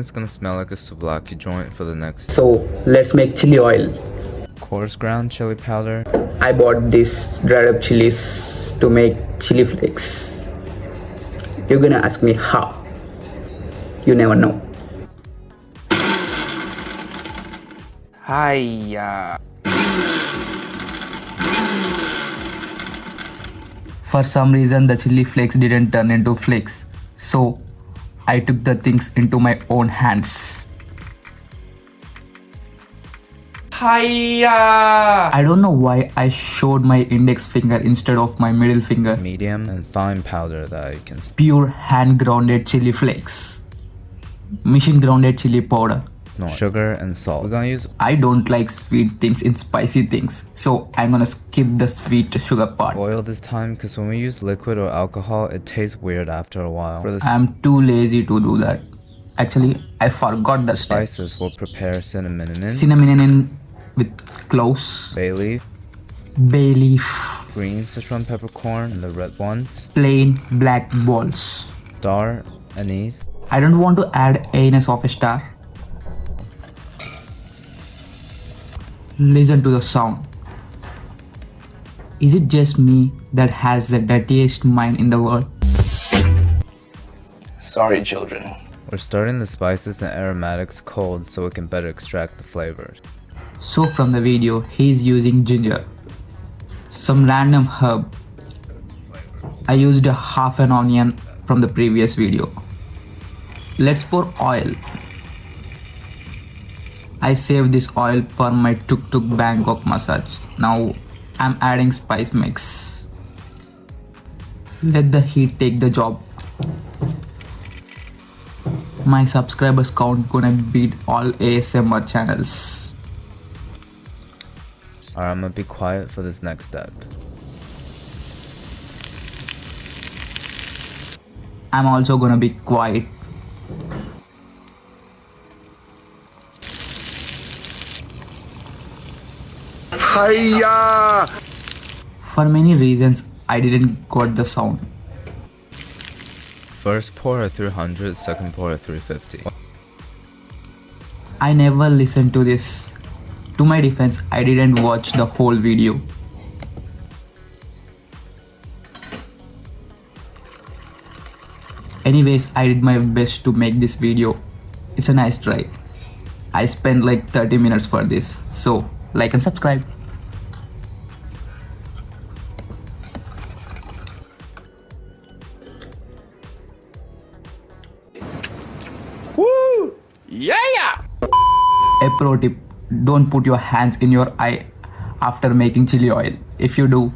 It's gonna smell like a souvlaki joint for the next. So let's make chili oil. Coarse ground chili powder. I bought these dried up chilies to make chili flakes. You're gonna ask me how. You never know. Hiya. For some reason the chili flakes didn't turn into flakes, so I took the things into my own hands. Hiya. I don't know why I showed my index finger instead of my middle finger. Medium and fine powder that you can. Pure hand grounded chili flakes. Machine grounded chili powder. Sugar and salt. We're gonna use. I don't like sweet things in spicy things, so I'm gonna skip the sweet sugar part. Oil this time because when we use liquid or alcohol, it tastes weird after a while. For the I'm too lazy to do that. Actually, I forgot the step. spices, we'll prepare cinnamon in, Cinnamon with cloves, bay leaf, green Sichuan peppercorn, and the red ones, plain black balls. star, anise. I don't want to add anise of a star. Listen to the sound. Is it just me that has the dirtiest mind in the world? Sorry, children. We're starting the spices and aromatics cold so we can better extract the flavors. So from the video, he's using ginger, some random herb. I used a half an onion from the previous video. Let's pour oil. I saved this oil for my tuk-tuk Bangkok massage. Now I'm adding spice mix. Let the heat take the job. My subscribers count gonna beat all ASMR channels. Alright, I'm gonna be quiet for this next step. I'm also gonna be quiet. Hiya! For many reasons, I didn't got the sound. First pour at 300, second pour at 350. I never listened to this. To my defense, I didn't watch the whole video. Anyways, I did my best to make this video. It's a nice try. I spent like 30 minutes for this. So, like and subscribe. Woo! Yeah! A pro tip, don't put your hands in your eye after making chili oil. If you do,